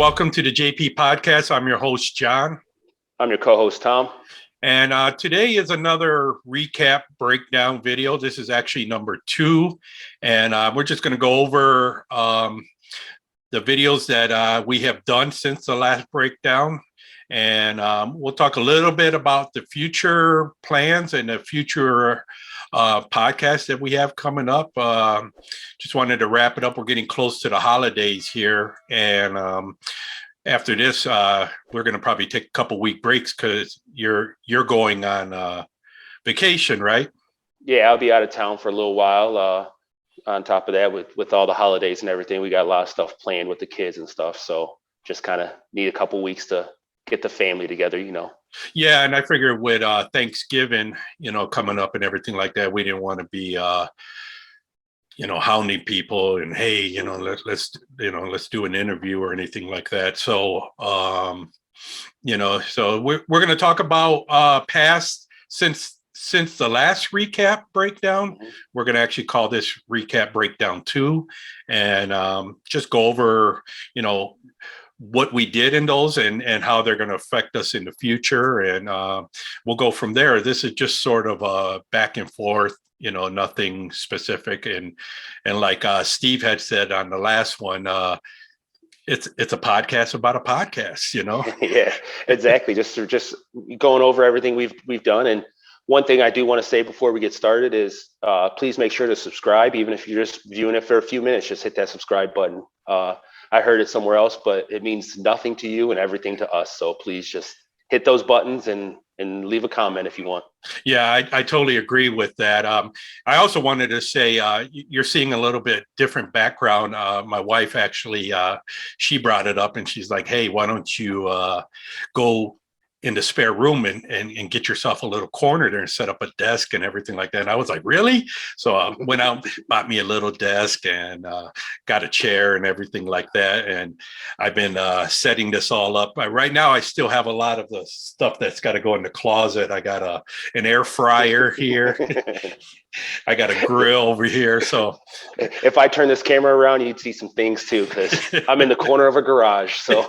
welcome to the JP Podcast. I'm your host, John. I'm your co-host, Tom. And today is another recap breakdown video. This is actually number 2. And we're just going to go over the videos that we have done since the last breakdown. And we'll talk a little bit about the future plans and the future podcast that we have coming up. Just wanted to wrap it up. We're getting close to the holidays here. And after this, we're going to probably take a couple week breaks because you're going on vacation, right? Yeah, I'll be out of town for a little while. On top of that, with all the holidays and everything, we got a lot of stuff planned with the kids and stuff. So just kind of need a couple weeks to get the family together, Yeah, and I figured with Thanksgiving, coming up and everything like that, we didn't want to be hounding people and hey, let's do an interview or anything like that. So so we're going to talk about past since the last recap breakdown. Mm-hmm. We're going to actually call this recap breakdown 2 and just go over what we did in those and how they're going to affect us in the future, and we'll go from there. This is just sort of a back and forth, nothing specific, and like Steve had said on the last one, it's a podcast about a podcast. Yeah, exactly. just going over everything we've done. And one thing I do want to say before we get started is please make sure to subscribe. Even if you're just viewing it for a few minutes, just hit that subscribe button. I heard it somewhere else, but it means nothing to you and everything to us. So please just hit those buttons and leave a comment if you want. Yeah, I totally agree with that. I also wanted to say you're seeing a little bit different background. My wife actually, she brought it up and she's like, hey, why don't you go in the spare room and get yourself a little corner there and set up a desk and everything like that. And I was like, really? So I went out, bought me a little desk and got a chair and everything like that. And I've been setting this all up. Right now, I still have a lot of the stuff that's got to go in the closet. I got an air fryer here. I got a grill over here. So if I turn this camera around, you'd see some things too, because I'm in the corner of a garage. So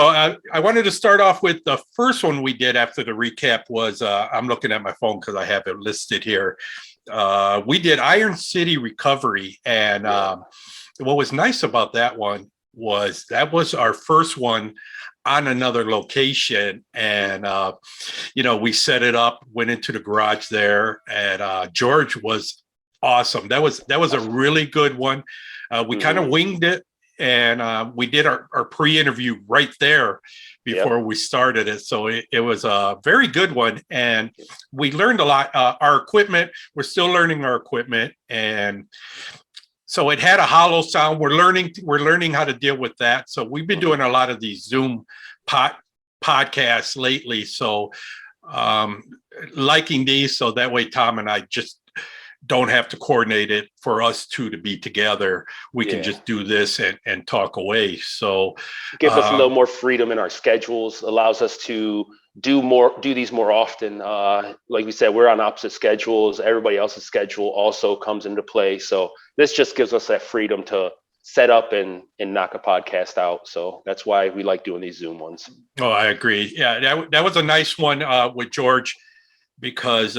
I wanted to start off with the first one we did after the recap was, I'm looking at my phone because I have it listed here. We did Iron City Recovery. And what was nice about that one was that was our first one on another location, and we set it up, went into the garage there, and George was awesome. That was a really good one. We kind of winged it, and we did our pre-interview right there before we started it. So it was a very good one, and we learned a lot. Our equipment, we're still learning our equipment, and so it had a hollow sound. We're learning how to deal with that. So we've been doing a lot of these Zoom podcasts lately. So liking these, so that way Tom and I just don't have to coordinate it for us two to be together. We can just do this and talk away. So gives us a little more freedom in our schedules, allows us to do these more often. Like we said, we're on opposite schedules. Everybody else's schedule also comes into play. So this just gives us that freedom to set up and knock a podcast out. So that's why we like doing these Zoom ones. Oh, I agree. Yeah, that was a nice one with George, because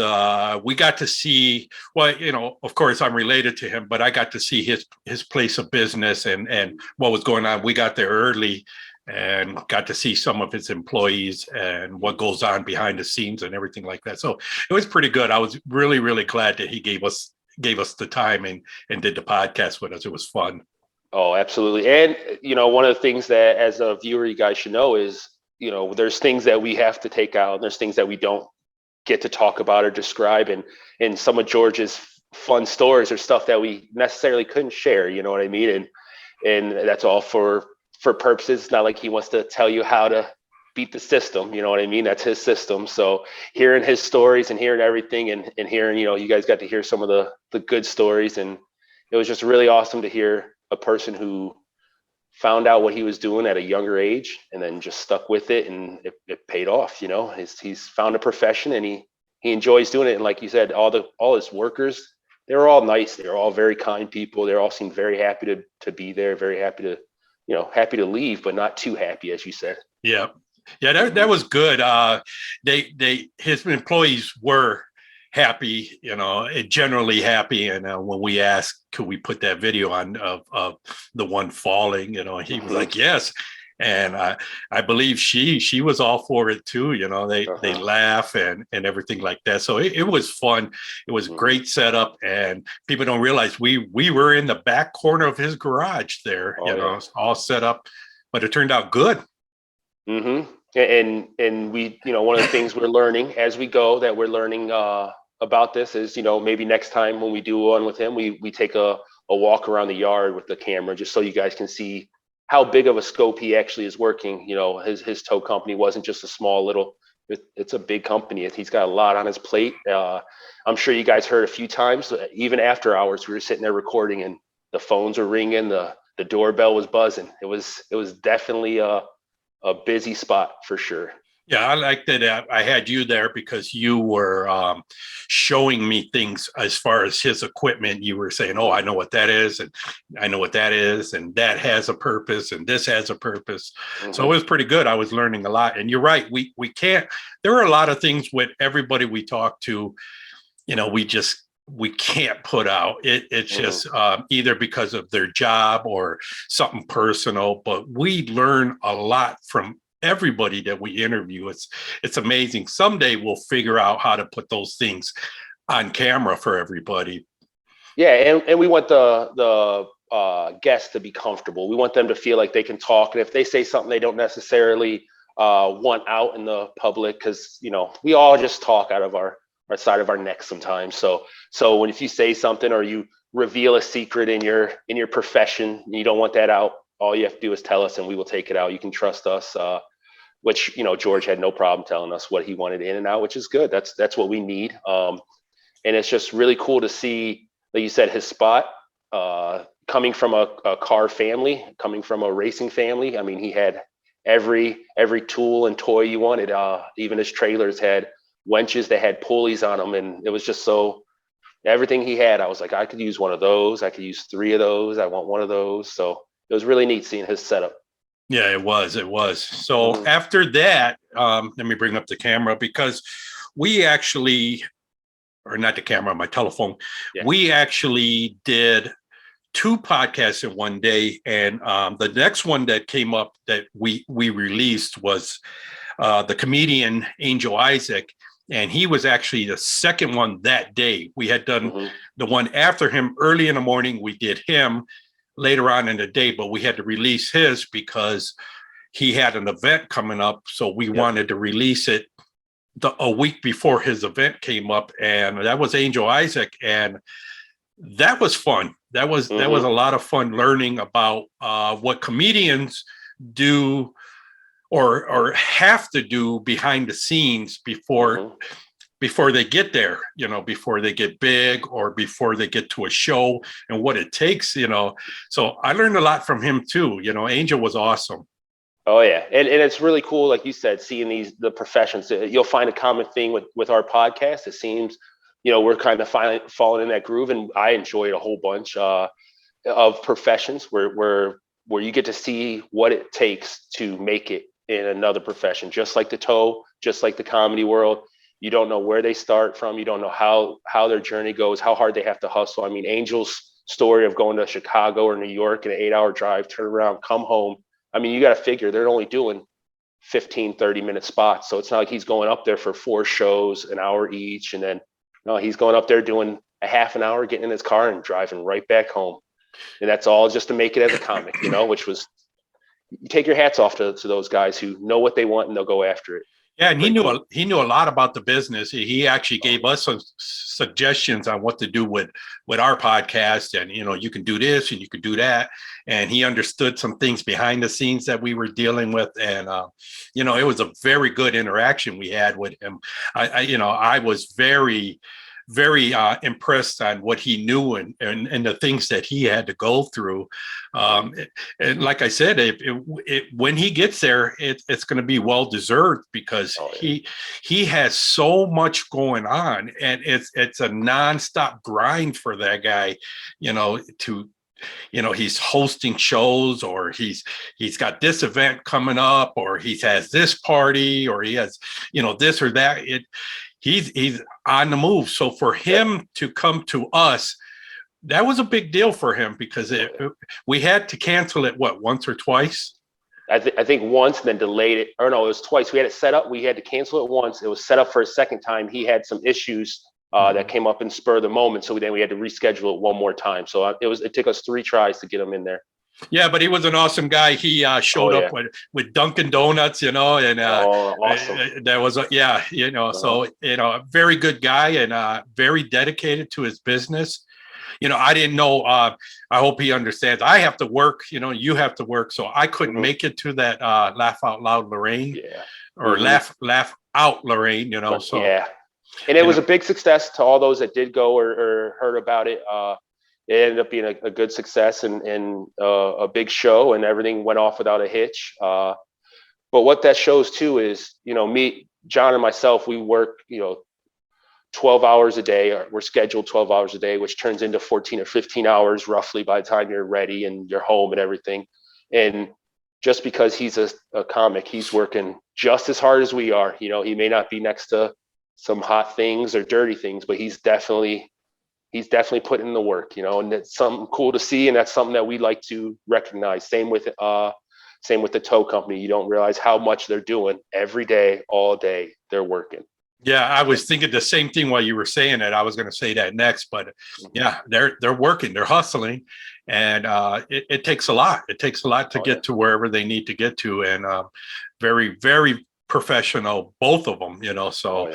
we got to see, well, of course I'm related to him, but I got to see his place of business and what was going on. We got there early and got to see some of his employees and what goes on behind the scenes and everything like that. So it was pretty good. I was really, really glad that he gave us the time and did the podcast with us. It was fun. Oh, absolutely. And, one of the things that as a viewer, you guys should know is, there's things that we have to take out and there's things that we don't get to talk about or describe. And some of George's fun stories or stuff that we necessarily couldn't share, you know what I mean? And that's all for purposes. It's not like he wants to tell you how to beat the system, you know what I mean? That's his system. So hearing his stories and hearing everything and hearing, you guys got to hear some of the good stories. And it was just really awesome to hear a person who found out what he was doing at a younger age and then just stuck with it, and it paid off. He's found a profession and he enjoys doing it. And like you said, all his workers, they were all nice. They were all very kind people. They all seemed very happy to be there, very happy to happy to leave, but not too happy, as you said. Yeah. Yeah, that was good. His employees were happy, generally happy. And when we asked, could we put that video on of the one falling, he was like, yes. And I believe she was all for it too. They laugh and everything like that. So it was fun. It was great setup, and people don't realize we were in the back corner of his garage there. All set up, but it turned out good. Mm-hmm. And we, one of the things we're learning as we go, that we're learning about this is, maybe next time when we do one with him, we take a walk around the yard with the camera, just so you guys can see how big of a scope he actually is working. His tow company wasn't just a small little, it's a big company. He's got a lot on his plate. I'm sure you guys heard a few times, even after hours, we were sitting there recording and the phones were ringing, the doorbell was buzzing. It was definitely a busy spot for sure. Yeah, I like that I had you there because you were showing me things as far as his equipment. You were saying, oh, I know what that is, and I know what that is, and that has a purpose, and this has a purpose. So it was pretty good. I was learning a lot. And you're right, we can't, there are a lot of things with everybody we talk to, we can't put out. It's just either because of their job or something personal, but we learn a lot from everybody that we interview. It's amazing. Someday we'll figure out how to put those things on camera for everybody. Yeah, and we want the guests to be comfortable. We want them to feel like they can talk, and if they say something they don't necessarily want out in the public, because we all just talk out of our side of our neck sometimes. So if you say something or you reveal a secret in your profession, you don't want that out, all you have to do is tell us and we will take it out. You can trust us. Which George had no problem telling us what he wanted in and out, which is good. That's what we need. And it's just really cool to see, like you said, his spot coming from a car family, coming from a racing family. I mean, he had every tool and toy you wanted. Even his trailers had winches that had pulleys on them, and it was just so, everything he had, I was like, I could use one of those. I could use 3 of those. I want one of those. So it was really neat seeing his setup. Yeah, it was. So after that, let me bring up the camera, because we actually, or not the camera, my telephone, we actually did 2 podcasts in one day. And the next one that came up that we released was the comedian Angel Isaac. And he was actually the second one that day. We had done the one after him early in the morning. We did him later on in the day, but we had to release his because he had an event coming up. So we wanted to release it a week before his event came up, and that was Angel Isaac. And that was fun. That was a lot of fun learning about what comedians do or have to do behind the scenes before they get there, before they get big or before they get to a show, and what it takes, So I learned a lot from him too. Angel was awesome. Oh yeah. And it's really cool. Like you said, seeing the professions, you'll find a common thing with our podcast. It seems, we're kind of falling in that groove, and I enjoyed a whole bunch of professions where you get to see what it takes to make it in another profession, just like the tow, just like the comedy world. You don't know where they start from. You don't know how their journey goes, how hard they have to hustle. I mean, Angel's story of going to Chicago or New York in an 8-hour drive, turn around, come home. I mean, you got to figure they're only doing 15, 30-minute spots. So it's not like he's going up there for 4 shows, an hour each. And then, no, he's going up there doing a half an hour, getting in his car and driving right back home. And that's all just to make it as a comic, which was, you take your hats off to those guys who know what they want and they'll go after it. Yeah, and he knew a lot about the business. He actually gave us some suggestions on what to do with our podcast, and you can do this and you can do that. And he understood some things behind the scenes that we were dealing with, and it was a very good interaction we had with him. I was very impressed on what he knew and the things that he had to go through. And like I said, when he gets there, it's going to be well deserved, because he has so much going on, and it's a nonstop grind for that guy, he's hosting shows, or he's got this event coming up, or he has this party, or he has, this or that. He's on the move. So for him to come to us, that was a big deal for him, because we had to cancel it, once or twice? I think once, and then delayed it. Or no, it was twice. We had it set up. We had to cancel it once. It was set up for a second time. He had some issues that came up in spur of the moment. So then we had to reschedule it one more time. So it took us 3 tries to get him in there. Yeah, but he was an awesome guy. He showed up with Dunkin' Donuts, and awesome. That was so a very good guy, and very dedicated to his business. I didn't know. I hope he understands. I have to work. You have to work, so I couldn't make it to that Laugh Out Loud Lorraine, or Laugh Out Lorraine. So yeah, and it was a big success to all those that did go or heard about it. It ended up being a good success and a big show, and everything went off without a hitch. But what that shows too is, me, John, and myself, we work, 12 hours a day, or we're scheduled 12 hours a day, which turns into 14 or 15 hours roughly by the time you're ready and you're home and everything. And just because he's a comic, he's working just as hard as we are. He may not be next to some hot things or dirty things, but he's definitely putting in the work, and that's something cool to see. And that's something that we like to recognize. Same with the tow company. You don't realize how much they're doing every day, all day. They're working. Yeah, I was thinking the same thing while you were saying it. I was going to say that next, but yeah, they're working, they're hustling, and it takes a lot. It takes a lot to get to wherever they need to get to, and very, very professional, both of them. So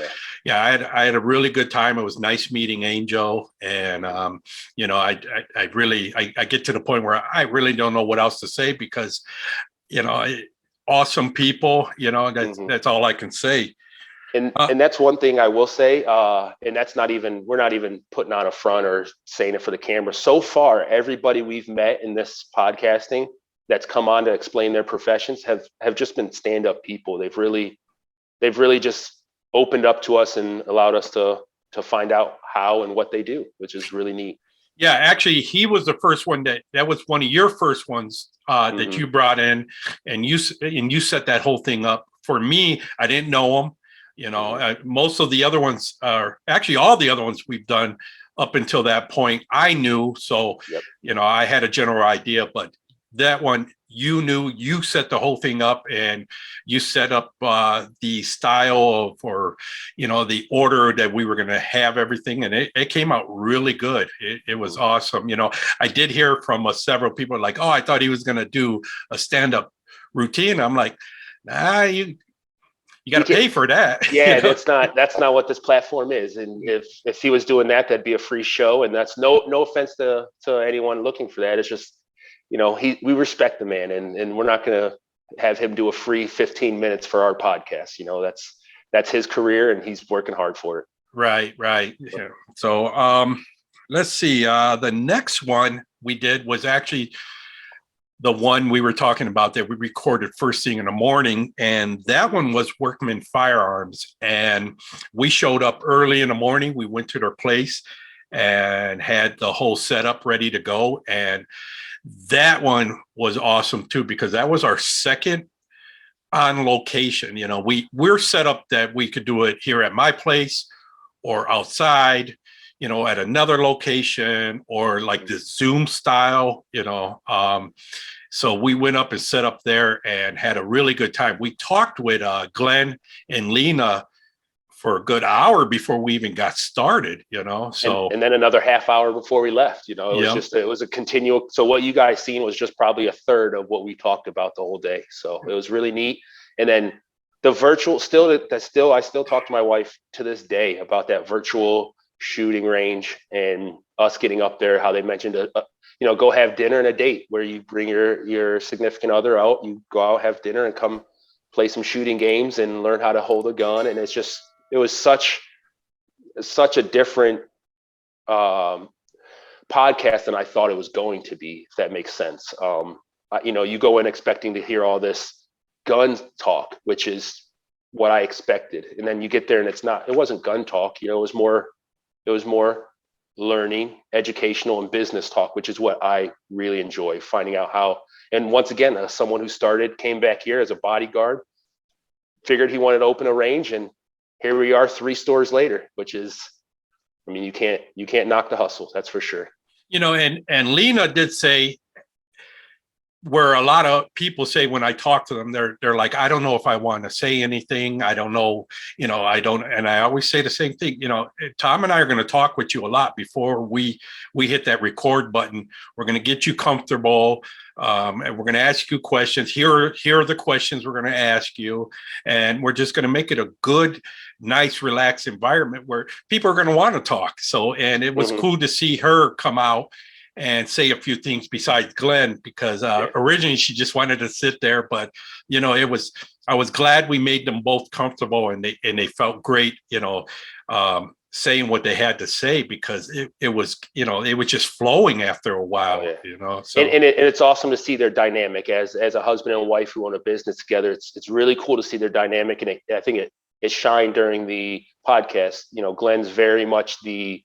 I had a really good time. It was nice meeting Angel, and I get to the point where I really don't know what else to say, because awesome people. That's all I can say. And that's one thing I will say, and we're not even putting on a front or saying it for the camera. So far, everybody we've met in this podcasting that's come on to explain their professions have just been stand-up people. They've really just opened up to us and allowed us to find out how and what they do, which is really neat. Yeah, actually, he was the first one that was one of your first ones that you brought in, and you set that whole thing up. For me, I didn't know him. Most of the other ones are actually all the other ones we've done up until that point, I knew. So, I had a general idea, but that one, you set the whole thing up, and you set up the style for, the order that we were going to have everything. And it came out really good. It was awesome. I did hear from several people like, oh, I thought he was going to do a stand-up routine. I'm like, nah, you got to pay for that. Yeah, that's not what this platform is. And if he was doing that, that'd be a free show. And that's no offense to anyone looking for that. It's just, we respect the man, and we're not going to have him do a free 15 minutes for our podcast. That's his career, and he's working hard for it. Right. Yeah. So let's see. The next one we did was actually the one we were talking about that we recorded first thing in the morning, and that one was Workman Firearms. And we showed up early in the morning. We went to their place and had the whole setup ready to go. And that one was awesome too, because that was our second on location. We're set up that we could do it here at my place or outside, at another location, or like the Zoom style, so we went up and set up there and had a really good time. We talked with Glenn and Lena for a good hour before we even got started, so. And then another half hour before we left, it was a continual. So what you guys seen was just probably a third of what we talked about the whole day. So it was really neat. And then the virtual I still talk to my wife to this day about that virtual shooting range, and us getting up there, how they mentioned go have dinner and a date where you bring your significant other out, you go out, have dinner, and come play some shooting games and learn how to hold a gun. And it was such a different podcast than I thought it was going to be, if that makes sense. You go in expecting to hear all this gun talk, which is what I expected, and then you get there and it wasn't gun talk. It was more learning, educational, and business talk, which is what I really enjoy, finding out how. And once again, someone who came back here as a bodyguard, figured he wanted to open a range, and here we are 3 stores later, which is, I mean, you can't knock the hustle, that's for sure. And Lena did say, where a lot of people say when I talk to them, they're like, I don't know if I want to say anything. I don't know, I don't. And I always say the same thing, Tom and I are going to talk with you a lot before we hit that record button. We're going to get you comfortable. And we're going to ask you questions. Here are the questions we're going to ask you. And we're just going to make it a good, nice, relaxed environment where people are going to want to talk. So, and it was cool to see her come out and say a few things besides Glenn, because originally she just wanted to sit there, but I was glad we made them both comfortable, and they felt great, saying what they had to say, because it was just flowing after a while. So and it's awesome to see their dynamic as a husband and wife who own a business together. It's really cool to see their dynamic, and I think it shined during the podcast. Glenn's very much the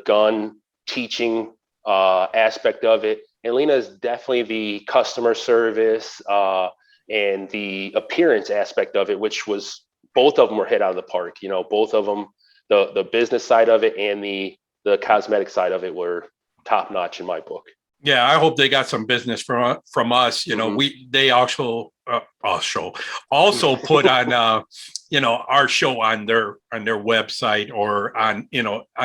gun teaching aspect of it, and Lena is definitely the customer service and the appearance aspect of it, which was, both of them were hit out of the park. Both of them, the business side of it and the cosmetic side of it, were top notch in my book. Yeah, I hope they got some business from us. They also put on our show on their website or on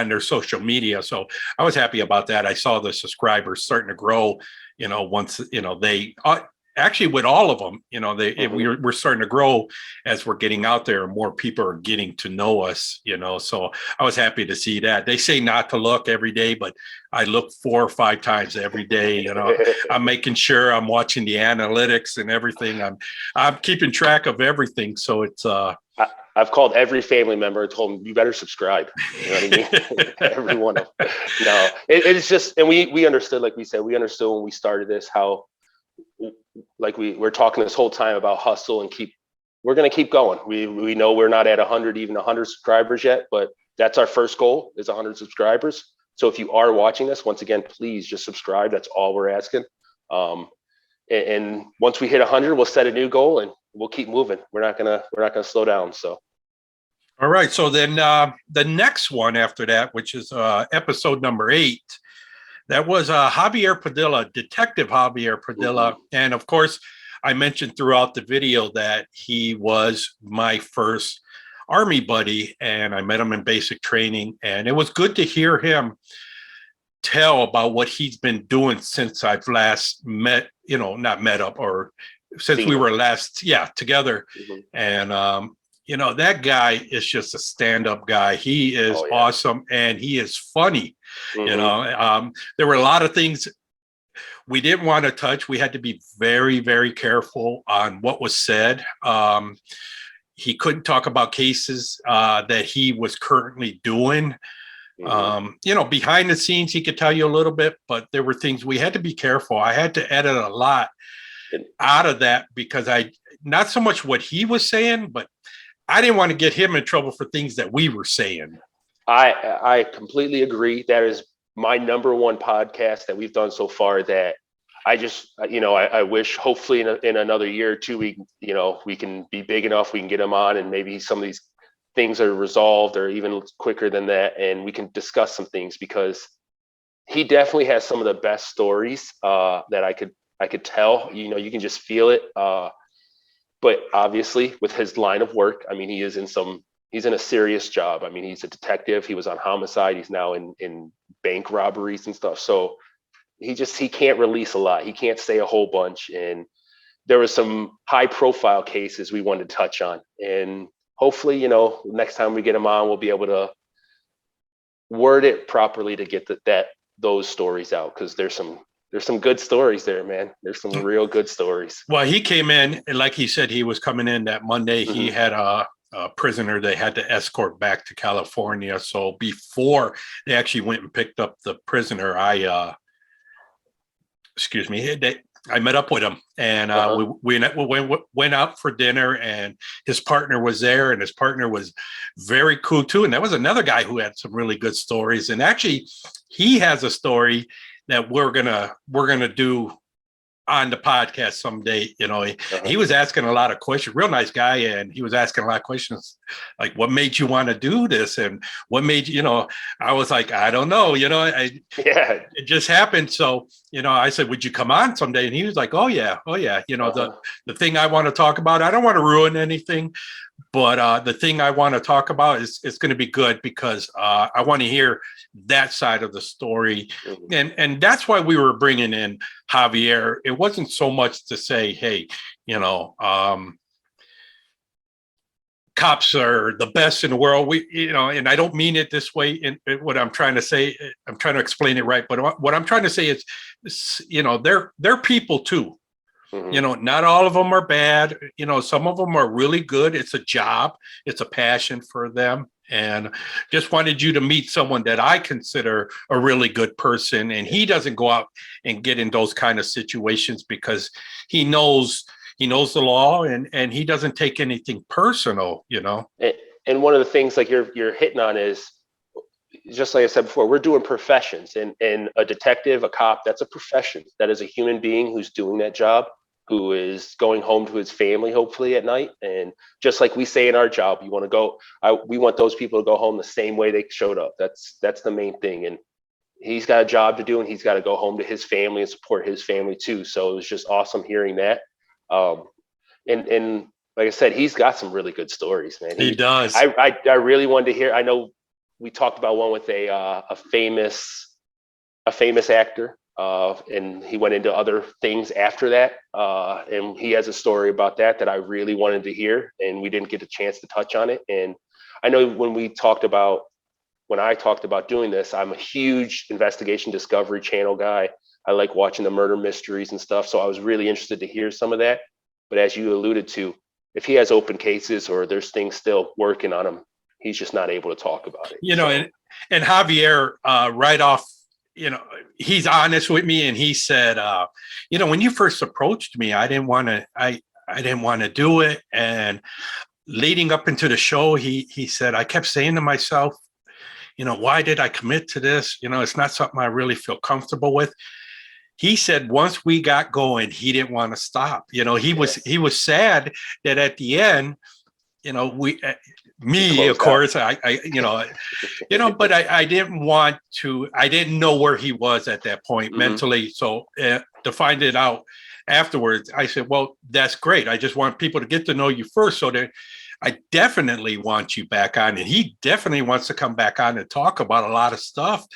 their social media. So I was happy about that. I saw the subscribers starting to grow. Once they actually, with all of them, we're starting to grow as we're getting out there, and more people are getting to know us. So I was happy to see that. They say not to look every day, but I look 4 or 5 times every day. I'm making sure I'm watching the analytics and everything. I'm keeping track of everything. So it's I've called every family member and told them, you better subscribe. You know what I mean? Every one of them. No, it's just, and we understood, like we said, we understood when we started this, how, like we're talking this whole time about hustle, and we're going to keep going. We know we're not at 100 subscribers yet, but that's our first goal, is 100 subscribers. So if you are watching this, once again, please just subscribe. That's all we're asking. And once we hit 100, we'll set a new goal and we'll keep moving. We're not gonna slow down. So. All right. So then the next one after that, which is episode number 8, that was Javier Padilla, Detective Javier Padilla. Mm-hmm. And of course, I mentioned throughout the video that he was my first Army buddy, and I met him in basic training. And it was good to hear him tell about what he's been doing since I've last met, not met up, or since we were last, together. Mm-hmm. And, that guy is just a stand-up guy. He is awesome, and he is funny. Mm-hmm. There were a lot of things we didn't want to touch. We had to be very, very careful on what was said. He couldn't talk about cases that he was currently doing. Mm-hmm. Behind the scenes, he could tell you a little bit, but there were things we had to be careful. I had to edit a lot out of that, because not so much what he was saying, but I didn't want to get him in trouble for things that we were saying. I completely agree. That is my number one podcast that we've done so far, that I just, I wish hopefully in another year or two, we can be big enough, we can get him on, and maybe some of these things are resolved or even quicker than that, and we can discuss some things, because he definitely has some of the best stories that I could tell. You can just feel it. But obviously, with his line of work, I mean, he's in a serious job. I mean, he's a detective. He was on homicide. He's now in bank robberies and stuff. So he can't release a lot. He can't say a whole bunch. And there was some high profile cases we wanted to touch on. And hopefully, next time we get him on, we'll be able to word it properly to get those stories out, because there's some good stories there, man. There's some real good stories. Well, he came in, and like he said, he was coming in that Monday. Mm-hmm. He had a prisoner they had to escort back to California. So before they actually went and picked up the prisoner, I met up with him, and we went out for dinner, and his partner was there, and his partner was very cool too. And that was another guy who had some really good stories. And actually, he has a story that we're gonna do on the podcast someday. He was asking a lot of questions. Real nice guy, and he was asking a lot of questions, like what made you want to do this, and what made you. I was like, I don't know. It just happened. So I said, would you come on someday? And he was like, oh yeah. The thing I want to talk about. I don't want to ruin anything, but the thing I want to talk about is going to be good because I want to hear that side of the story, and that's why we were bringing in Javier. It wasn't so much to say, hey, cops are the best in the world. And I don't mean it this way. And what I'm trying to say, I'm trying to explain it right. But what I'm trying to say is, they're people too. Not all of them are bad. Some of them are really good. It's a job. It's a passion for them. And just wanted you to meet someone that I consider a really good person. And he doesn't go out and get in those kind of situations because he knows the law and he doesn't take anything personal, And one of the things like you're hitting on is, just like I said before, we're doing professions, and a detective, a cop, that's a profession. That is a human being who's doing that job, who is going home to his family, hopefully at night. And just like we say in our job, we want those people to go home the same way they showed up. That's the main thing. And he's got a job to do, and he's got to go home to his family and support his family too. So it was just awesome hearing that. And like I said, he's got some really good stories, man. He does. I really wanted to hear. I know we talked about one with a famous actor, and he went into other things after that. And he has a story about that I really wanted to hear, and we didn't get a chance to touch on it. And I know when I talked about doing this, I'm a huge investigation discovery channel guy. I like watching the murder mysteries and stuff. So I was really interested to hear some of that. But as you alluded to, if he has open cases or there's things still working on him, he's just not able to talk about it. And Javier, right off, he's honest with me, and he said, when you first approached me, I didn't want to do it. And leading up into the show, he said, I kept saying to myself, why did I commit to this? It's not something I really feel comfortable with. He said once we got going, he didn't want to stop. He was sad that at the end, of course, but I didn't want to. I didn't know where he was at that point mentally. So to find it out afterwards, I said, well, that's great. I just want people to get to know you first, so that I definitely want you back on, and he definitely wants to come back on and talk about a lot of stuff.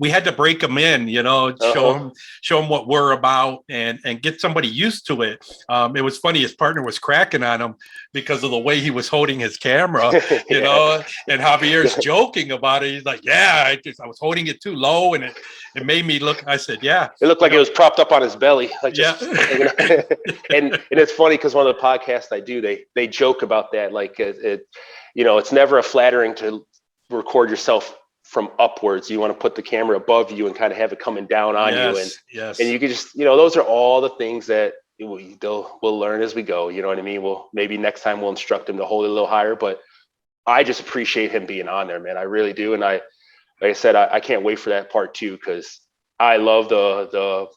We had to break him in, show him what we're about, and get somebody used to it. It was funny. His partner was cracking on him because of the way he was holding his camera, and Javier's joking about it. He's like, I was holding it too low, and it made me look. I said, it looked like it was propped up on his belly. And it's funny because one of the podcasts I do, they joke about that. Like it's never a flattering to record yourself from upwards. You want to put the camera above you and kind of have it coming down on you. And you can just, those are all the things that we'll learn as we go. You know what I mean? Maybe next time we'll instruct him to hold it a little higher, but I just appreciate him being on there, man. I really do. And like I said, I can't wait for that part too, because I love the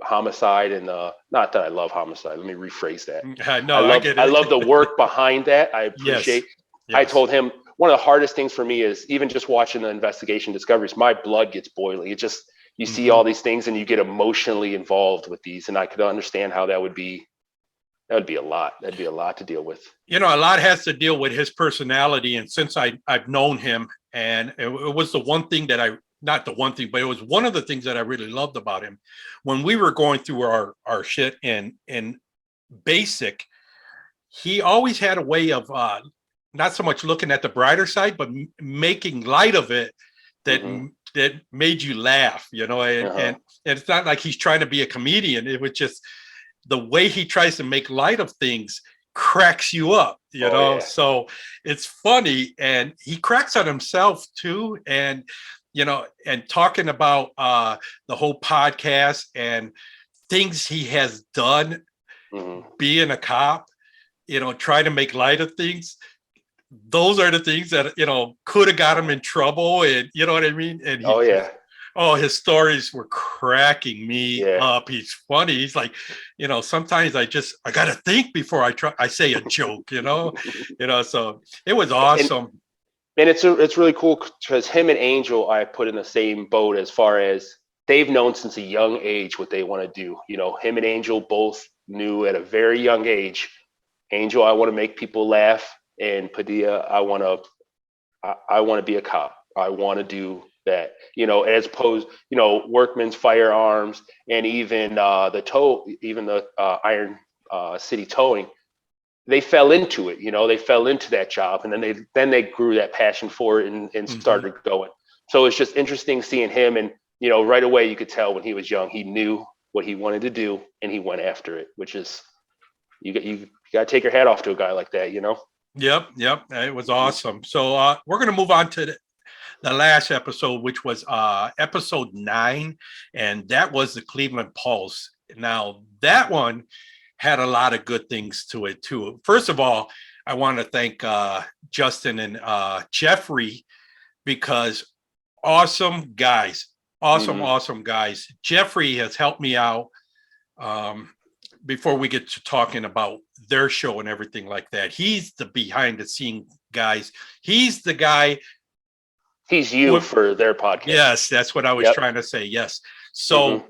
homicide, and not that I love homicide. Let me rephrase that. I love the work behind that. I appreciate. Yes. I told him one of the hardest things for me is even just watching the investigation discoveries. My blood gets boiling. It just you see all these things and you get emotionally involved with these, and I could understand how that would be. That would be a lot. That'd be a lot to deal with. A lot has to deal with his personality, and since I've known him, and it was the one thing that not the one thing, but it was one of the things that I really loved about him. When we were going through our shit in basic, he always had a way of not so much looking at the brighter side, but making light of it that made you laugh, and it's not like he's trying to be a comedian. It was just the way he tries to make light of things cracks you up, so it's funny, and he cracks on himself too. And and talking about the whole podcast and things he has done being a cop, try to make light of things. Those are the things that, could have got him in trouble. And you know what I mean? And his stories were cracking me up. He's funny. He's like, sometimes I got to think before I say a joke, so it was awesome. And it's really cool because him and Angel, I put in the same boat as far as they've known since a young age what they want to do. Him and Angel both knew at a very young age, Angel, I want to make people laugh. And Padilla, I want to be a cop. I want to do that, as opposed, Workman's Firearms and even the Iron City Towing, they fell into it, they fell into that job, and then they grew that passion for it and started going. So it's just interesting seeing him, and right away you could tell when he was young, he knew what he wanted to do and he went after it, which is you got to take your hat off to a guy like that, Yep. It was awesome. So we're going to move on to the last episode, which was episode 9, and that was the Cleveland Pulse. Now, that one had a lot of good things to it, too. First of all, I want to thank Justin and Jeffrey, because awesome guys. Awesome guys. Jeffrey has helped me out before we get to talking about their show and everything like that. He's the behind the scene guys. He's the guy. He's for their podcast. Yes, that's what I was trying to say. Yes. So,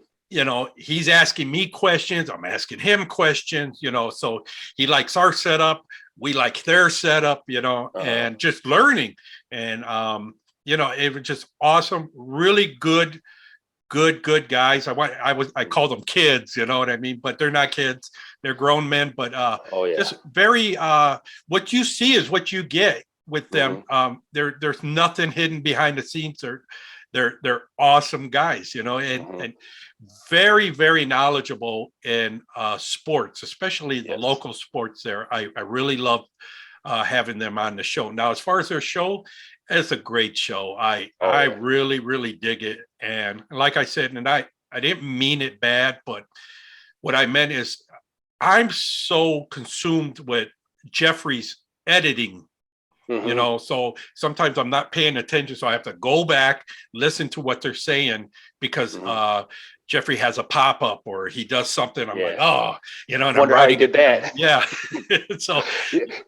he's asking me questions. I'm asking him questions, so he likes our setup. We like their setup, and just learning. And, it was just awesome. Really good guys. I call them kids, you know what I mean? But they're not kids. They're grown men. But just very what you see is what you get with them. There's nothing hidden behind the scenes. They're awesome guys, and very, very knowledgeable in sports, especially the local sports there. I really love having them on the show. Now, as far as their show, it's a great show. I really, really dig it. And like I said, and I didn't mean it bad, but what I meant is I'm so consumed with Jeffrey's editing, so sometimes I'm not paying attention. So I have to go back, listen to what they're saying, because Jeffrey has a pop-up or he does something. I'm like, and I'm writing, how he did that. Yeah. So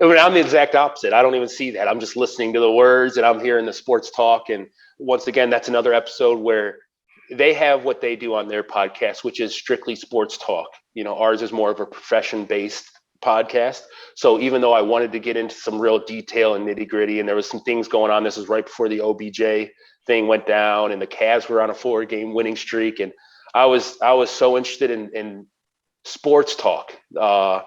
I'm the exact opposite. I don't even see that. I'm just listening to the words and I'm hearing the sports talk. And once again, that's another episode where they have what they do on their podcast, which is strictly sports talk. Ours is more of a profession-based podcast. So even though I wanted to get into some real detail and nitty-gritty, and there was some things going on, this was right before the OBJ thing went down and the Cavs were on a 4-game winning streak, and I was so interested in sports talk, but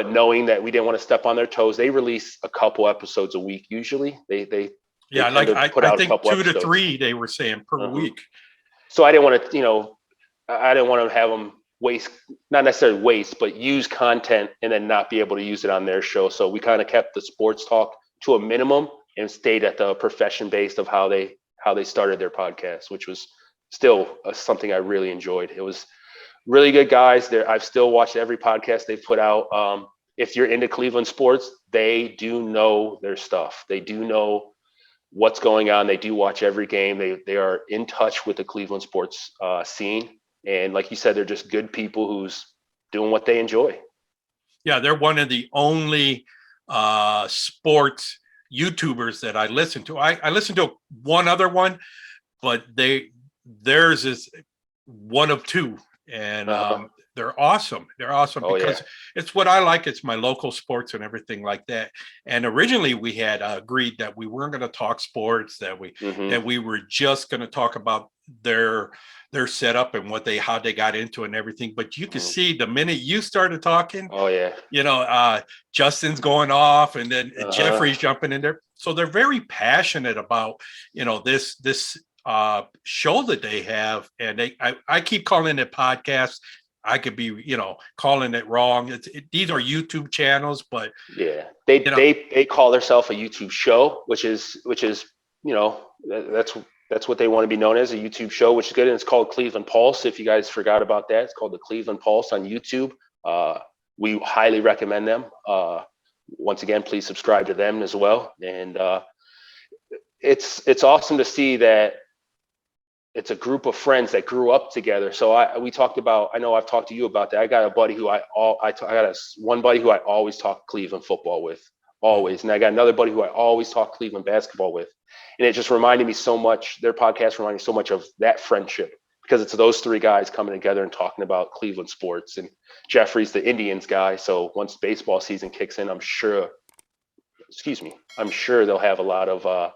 knowing that we didn't want to step on their toes, they release a couple episodes a week usually. I think 2 to 3 they were saying per week. So I didn't want to have them waste, not necessarily waste, but use content and then not be able to use it on their show. So we kind of kept the sports talk to a minimum and stayed at the profession based of how they started their podcast, which was still something I really enjoyed. It was really good guys there. I've still watched every podcast they've put out. If you're into Cleveland sports, they do know their stuff. They do know what's going on. They do watch every game. They are in touch with the Cleveland sports scene. And like you said, they're just good people who's doing what they enjoy. Yeah, they're one of the only sports YouTubers that I listen to. I listen to one other one, but theirs is one of two. And they're awesome. They're awesome because it's what I like. It's my local sports and everything like that. And originally we had agreed that we weren't going to talk sports, that we were just going to talk about their setup and how they got into it and everything. But you can see the minute you started talking, Justin's going off and then Jeffrey's jumping in there. So they're very passionate about, this show that they have. And I keep calling it podcast. I could be, calling it wrong. These are YouTube channels, but they call themselves a YouTube show, which is, that's That's what they want to be known as, a YouTube show, which is good. And it's called Cleveland Pulse. If you guys forgot about that, it's called the Cleveland Pulse on YouTube. We highly recommend them. Once again, please subscribe to them as well. And it's awesome to see that it's a group of friends that grew up together. So we talked about, I know I've talked to you about that. I got a buddy who one buddy who I always talk Cleveland football with, always. And I got another buddy who I always talk Cleveland basketball with. And it just reminded me so much, their podcast reminded me so much of that friendship, because it's those three guys coming together and talking about Cleveland sports. And Jeffrey's the Indians guy. So once baseball season kicks in, I'm sure they'll have a lot of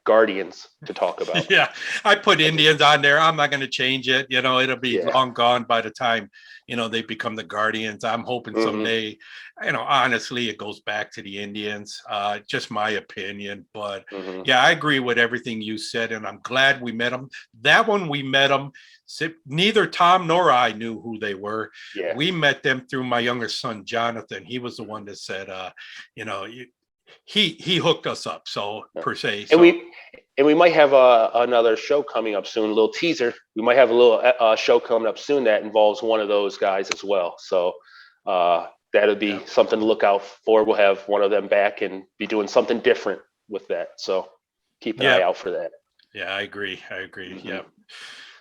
Guardians to talk about. Yeah, I put Indians on there. I'm not going to change it. It'll be long gone by the time, they become the Guardians. I'm hoping someday, honestly, it goes back to the Indians. Just my opinion. But yeah, I agree with everything you said. And I'm glad we met them. That one, we met them. Neither Tom nor I knew who they were. Yeah. We met them through my younger son, Jonathan. He was the one that said, he hooked us up, so per se. So. And we might have another show coming up soon, a little teaser. We might have a little show coming up soon that involves one of those guys as well. So that'll be something to look out for. We'll have one of them back and be doing something different with that. So keep an eye out for that. Yeah, I agree. Yeah.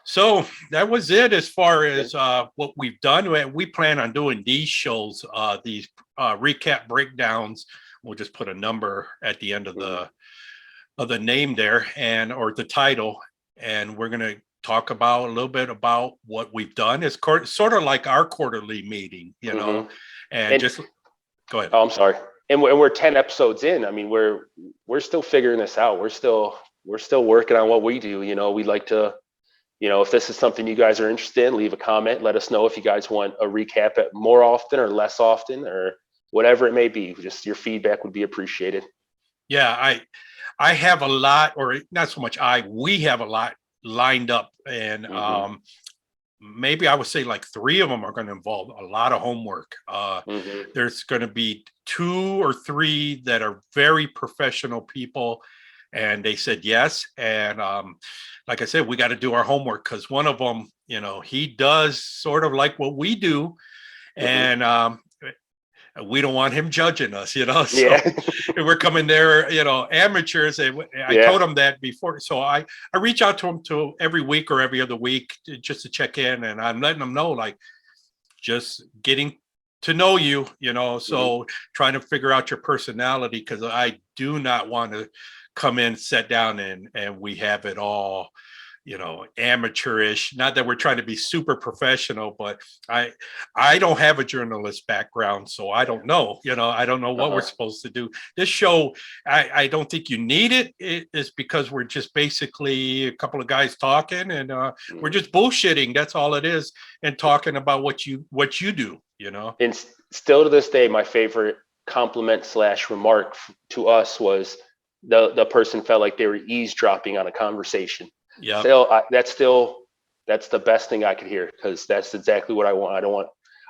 So that was it as far as what we've done. We plan on doing these shows, these recap breakdowns. We'll just put a number at the end of the name there, or the title, and we're going to talk about a little bit about what we've done. It's sort of like our quarterly meeting, and just go ahead. Oh, I'm sorry. And we're 10 episodes in. I mean, we're still figuring this out. We're still working on what we do. We'd like to, if this is something you guys are interested in, leave a comment. Let us know if you guys want a recap at more often or less often, or whatever it may be. Just your feedback would be appreciated. Yeah, I have a lot, or not so much we have a lot lined up, and maybe I would say like 3 of them are going to involve a lot of homework. There's going to be 2 or 3 that are very professional people, and they said yes. And like I said, we got to do our homework, because one of them, he does sort of like what we do, and we don't want him judging us, so we're coming there, amateurs. And I told him that before. So I reach out to him every week or every other week just to check in. And I'm letting them know, like, just getting to know you, so trying to figure out your personality, because I do not want to come in, sit down, and we have it all, amateurish. Not that we're trying to be super professional, but I don't have a journalist background, so I don't know. I don't know what we're supposed to do. This show, I don't think you need it. It is because we're just basically a couple of guys talking, and we're just bullshitting. That's all it is, and talking about what you do. And still to this day, my favorite compliment / remark to us was the person felt like they were eavesdropping on a conversation. Yeah. That's the best thing I could hear, because that's exactly what I want.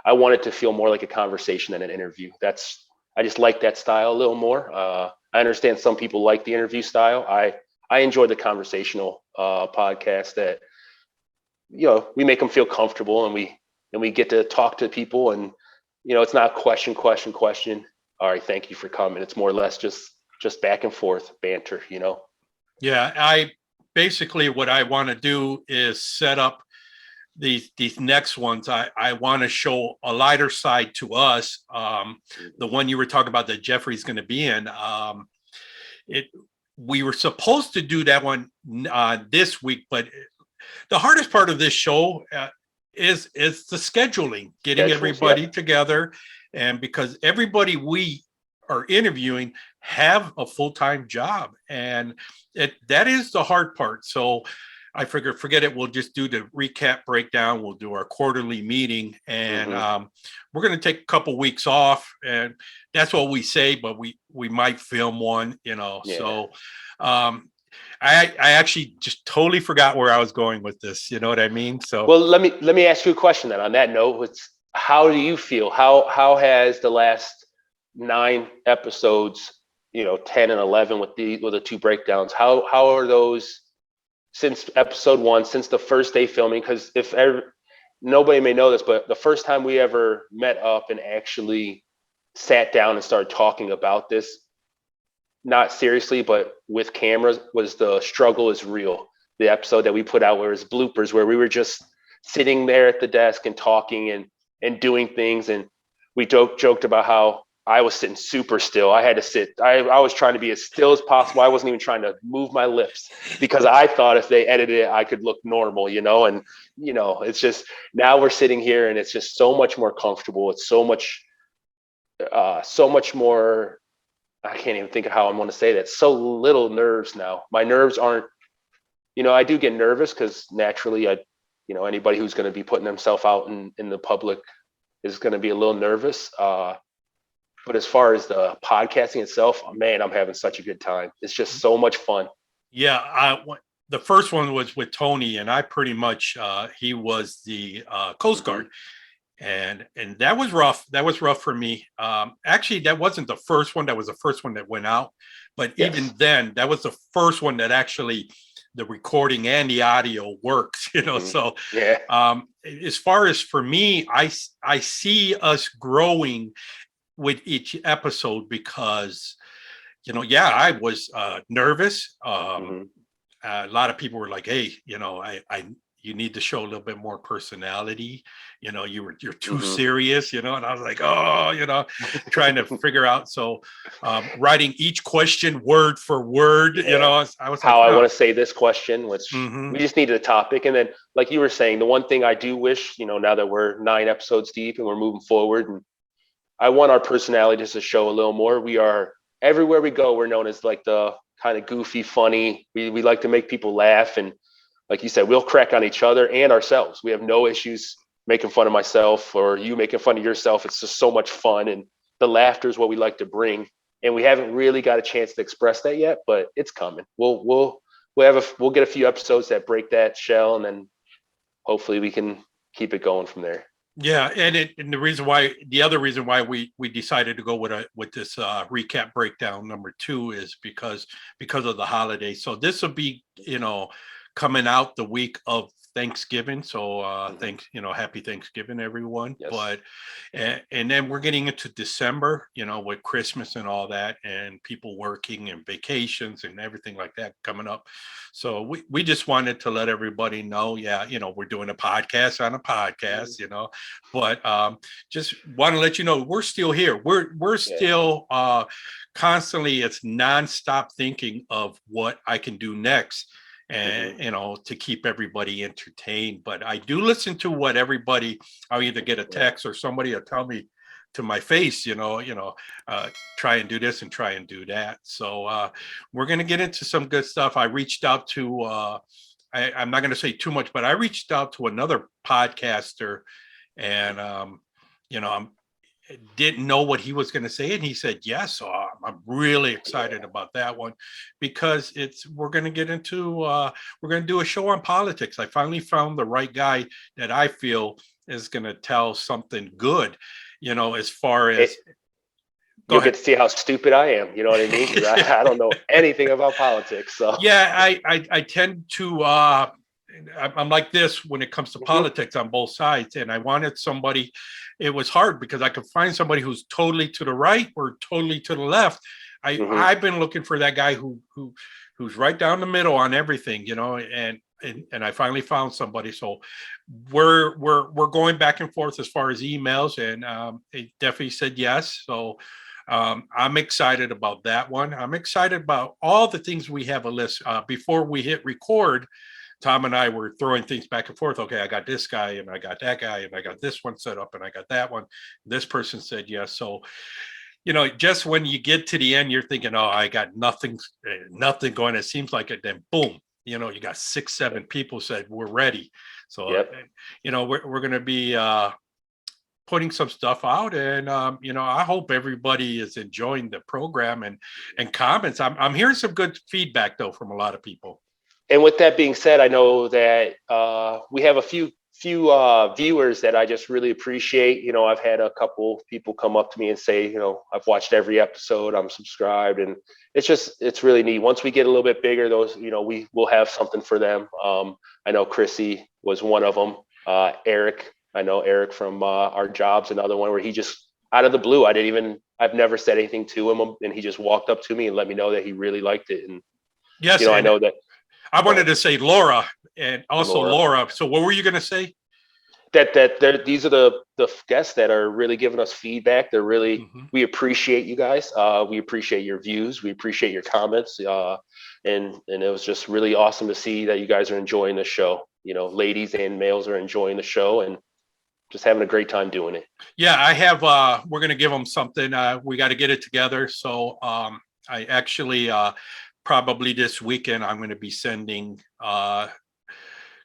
I want it to feel more like a conversation than an interview. I just like that style a little more. I understand some people like the interview style. I enjoy the conversational podcast that, we make them feel comfortable, and we get to talk to people, and it's not question. All right, thank you for coming. It's more or less just back and forth banter. Yeah, basically what I want to do is set up these next ones. I want to show a lighter side to us. The one you were talking about that Jeffrey's going to be in, we were supposed to do that one this week, but the hardest part of this show is the scheduling, getting everybody together, and because everybody we are interviewing have a full-time job, and that is the hard part. So I figured, forget it. We'll just do the recap breakdown. We'll do our quarterly meeting, and we're going to take a couple weeks off, and that's what we say, but we might film one, so I actually just totally forgot where I was going with this. You know what I mean? So, well, let me ask you a question then on that note. How do you feel? How has the last 9 episodes 10 and 11 with the two breakdowns. How are those since episode 1, since the first day filming? Because nobody may know this, but the first time we ever met up and actually sat down and started talking about this, not seriously, but with cameras, was the Struggle Is Real. The episode that we put out where it was bloopers, where we were just sitting there at the desk and talking and doing things. And we joked about how I was sitting super still. I had to sit. I was trying to be as still as possible. I wasn't even trying to move my lips because I thought if they edited it, I could look normal, And, it's just, now we're sitting here and it's just so much more comfortable. It's so much more, I can't even think of how I'm going to say that. So little nerves now. My nerves aren't, I do get nervous because naturally anybody who's going to be putting themselves out in the public is going to be a little nervous. But as far as the podcasting itself, man, I'm having such a good time. It's just so much fun. Yeah. The first one was with Tony, and I pretty much, he was the Coast Guard. And that was rough. That was rough for me. Actually, that wasn't the first one. That was the first one that went out. But Yes. Even then, that was the first one that actually the recording and the audio works, So Yeah. As far as for me, I see us growing with each episode because, I was nervous. A lot of people were like, hey, you need to show a little bit more personality. You're too serious, and I was like, trying to figure out. So writing each question word for word, I was how like, I want to say this question, which we just needed a topic. And then, like you were saying, the one thing I do wish, now that we're 9 episodes deep and we're moving forward, and I want our personalities to show a little more. We are, everywhere we go, we're known as like the kind of goofy, funny. We like to make people laugh. And like you said, we'll crack on each other and ourselves. We have no issues making fun of myself or you making fun of yourself. It's just so much fun. And the laughter is what we like to bring. And we haven't really got a chance to express that yet, but it's coming. We'll get a few episodes that break that shell, and then hopefully we can keep it going from there. Yeah, and the other reason why we decided to go with this recap breakdown number 2 is because of the holiday. So this will be coming out the week of Thanksgiving. So happy Thanksgiving, everyone. Yes. But and then we're getting into December, with Christmas and all that, and people working and vacations and everything like that coming up. So we just wanted to let everybody know, we're doing a podcast on a podcast, but just want to let you know we're still here. We're still constantly, it's nonstop thinking of what I can do next. And to keep everybody entertained. But I do listen to what everybody, I'll either get a text or somebody will tell me to my face, try and do this and try and do that. So we're going to get into some good stuff. I reached out to I'm not going to say too much, but I reached out to another podcaster, and didn't know what he was going to say, and he said yes. So I'm really excited about that one, because we're going to get into we're going to do a show on politics. I finally found the right guy that I feel is going to tell something good, as far as you'll get to see how stupid I am, you know what I mean? 'Cause I don't know anything about politics. So I tend to I'm like this when it comes to politics on both sides, and I wanted somebody. It was hard because I could find somebody who's totally to the right or totally to the left. I've been looking for that guy who's right down the middle on everything, and I finally found somebody. So we're going back and forth as far as emails, and he definitely said yes. So I'm excited about that one. I'm excited about all the things we have a list. Before we hit record, Tom and I were throwing things back and forth. Okay, I got this guy and I got that guy and I got this one set up and I got that one. This person said yes. So, just when you get to the end, you're thinking, oh, I got nothing going. It seems like it. Then boom, you got 6, 7 people said we're ready. So, we're going to be putting some stuff out, and I hope everybody is enjoying the program and comments. I'm hearing some good feedback though from a lot of people. And with that being said, I know that we have a few viewers that I just really appreciate. You know, I've had a couple people come up to me and say, you know, I've watched every episode, I'm subscribed, and it's really neat. Once we get a little bit bigger, those, you know, we will have something for them. I know Chrissy was one of them. Eric, I know Eric from our jobs, another one where he just out of the blue, I've never said anything to him, and he just walked up to me and let me know that he really liked it. And Yes, you know, I and know that I wanted to say Laura, and also Laura. Laura. So what were you going to say? These are the guests that are really giving us feedback. They're really, we appreciate you guys. We appreciate your views. We appreciate your comments. And it was just really awesome to see that you guys are enjoying the show. You know, ladies and males are enjoying the show and just having a great time doing it. Yeah, I have. We're going to give them something. We got to get it together. So I actually probably this weekend I'm going to be sending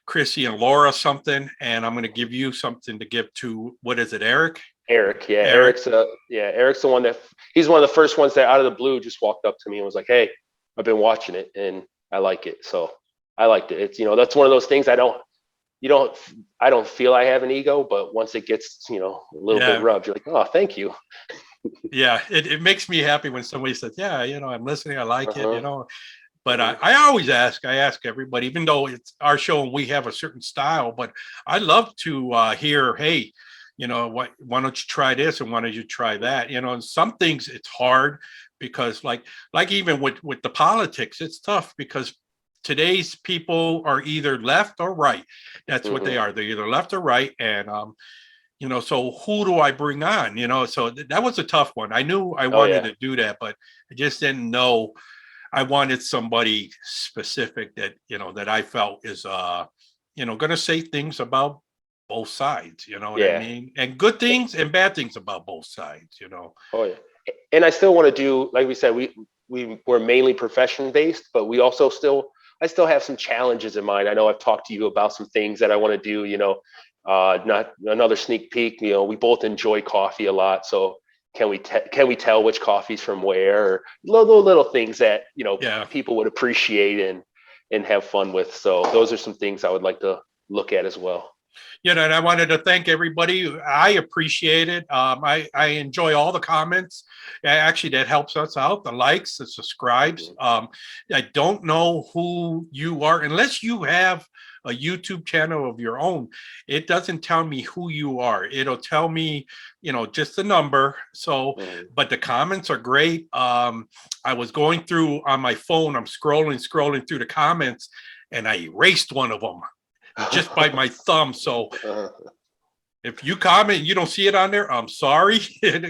Chrissy and Laura something, and I'm going to give you something to give to, what is it, Eric? Eric, yeah, Eric's the one that, he's one of the first ones that out of the blue just walked up to me and was like, "Hey, I've been watching it and I like it." So I liked it. It's, you know, that's one of those things I don't feel I have an ego, but once it gets, you know, a little bit rubbed, you're like, "Oh, thank you." Yeah, it makes me happy when somebody says, "Yeah, you know, I'm listening, I like it," you know. But I always ask everybody, even though it's our show and we have a certain style, but I love to hear, hey, you know, why don't you try this and why don't you try that? You know, and some things it's hard because like even with the politics, it's tough because today's people are either left or right. That's what they are. They're either left or right. And you know, so who do I bring on? You know, so that was a tough one. I knew I wanted to do that, but I just didn't know. I wanted somebody specific that, you know, that I felt is, you know, going to say things about both sides, you know what I mean? And good things and bad things about both sides, you know? Oh yeah. And I still want to do, like we said, we're mainly profession based, but we also I still have some challenges in mind. I know I've talked to you about some things that I want to do, you know, not another sneak peek, you know, we both enjoy coffee a lot. So can we tell which coffee's from where, or little things that, you know, people would appreciate and have fun with. So those are some things I would like to look at as well. You know, and I wanted to thank everybody. I appreciate it. I enjoy all the comments. Actually, that helps us out. The likes, the subscribes. I don't know who you are unless you have a YouTube channel of your own. It doesn't tell me who you are. It'll tell me, you know, just the number. So, but the comments are great. I was going through on my phone. I'm scrolling through the comments, and I erased one of them just by my thumb. So if you comment, you don't see it on there, I'm sorry.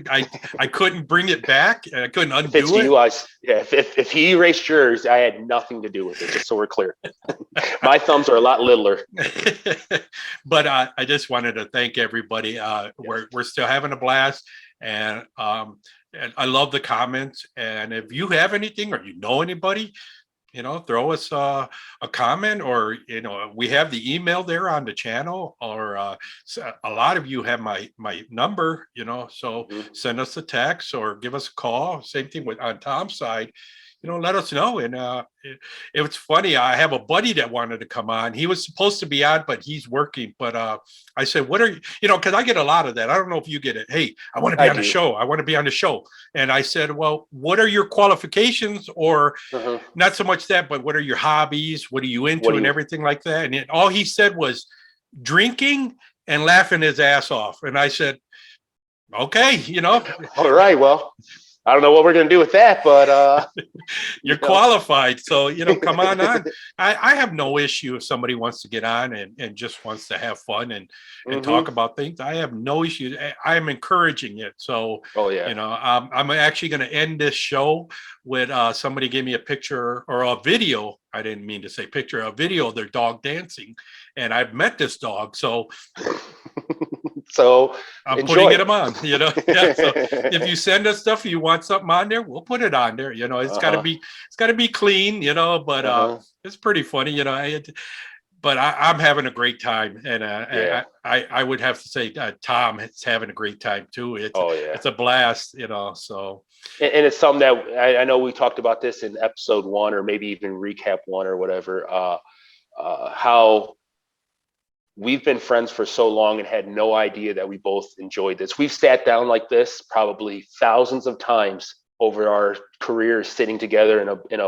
I couldn't bring it back. I couldn't undo it. If he erased yours, I had nothing to do with it, just so we're clear. My thumbs are a lot littler. But I just wanted to thank everybody. We're still having a blast. And I love the comments. And if you have anything or you know anybody, you know, throw us a comment, or, you know, we have the email there on the channel, or a lot of you have my number, you know, so send us a text or give us a call. Same thing with on Tom's side, you know, let us know. And it was funny. I have a buddy that wanted to come on. He was supposed to be on, but he's working. But I said, what are you know, because I get a lot of that. I don't know if you get it. Hey, I want to be on the show. I want to be on the show. And I said, well, what are your qualifications? Or not so much that, but what are your hobbies? What are you into and everything like that? And all he said was drinking and laughing his ass off. And I said, okay, you know. All right, well, I don't know what we're going to do with that, but you're qualified. So, you know, come on. I have no issue if somebody wants to get on and just wants to have fun and talk about things. I have no issue. I am encouraging it. So, you know, I'm actually going to end this show with somebody gave me a picture or a video. I didn't mean to say picture, a video of their dog dancing. And I've met this dog. So so I'm putting it on, you know. Yeah, so if you send us stuff, you want something on there, we'll put it on there. You know, it's gotta be clean, you know, but it's pretty funny, you know. But I'm having a great time, and I would have to say Tom is having a great time too. It's a blast, you know. So and it's something that I know we talked about this in episode 1 or maybe even recap 1 or whatever. How we've been friends for so long and had no idea that we both enjoyed this. We've sat down like this probably thousands of times over our careers, sitting together in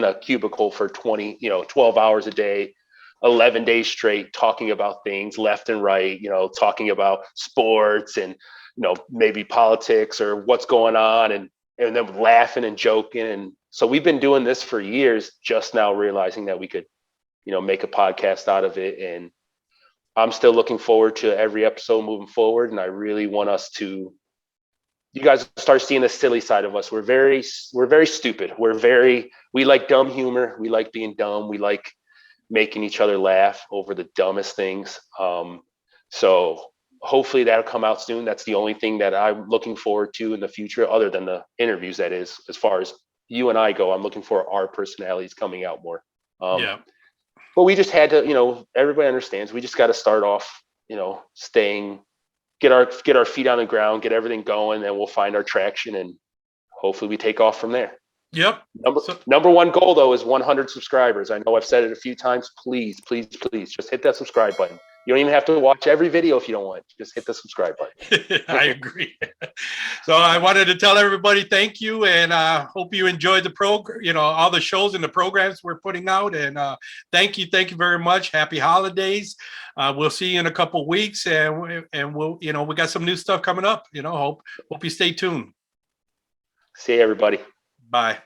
a cubicle for 12 hours a day, 11 days straight, talking about things left and right, talking about sports and, maybe politics or what's going on, and then laughing and joking. And so we've been doing this for years, just now realizing that we could, make a podcast out of it. And I'm still looking forward to every episode moving forward. And I really want you guys start seeing the silly side of us. We're very stupid. We like dumb humor. We like being dumb. We like making each other laugh over the dumbest things. So hopefully that'll come out soon. That's the only thing that I'm looking forward to in the future, other than the interviews. That is, as far as you and I go, I'm looking for our personalities coming out more. Yeah. But we just had to, everybody understands. We just got to start off, get our feet on the ground, get everything going, and we'll find our traction, and hopefully we take off from there. Yep. Number one goal, though, is 100 subscribers. I know I've said it a few times. Please, please, please, just hit that subscribe button. You don't even have to watch every video if you don't want. Just hit the subscribe button. I agree. So I wanted to tell everybody thank you, and hope you enjoyed the program, all the shows and the programs we're putting out. And thank you very much. Happy holidays. We'll see you in a couple of weeks, and we'll, we got some new stuff coming up. Hope you stay tuned. See you, everybody. Bye.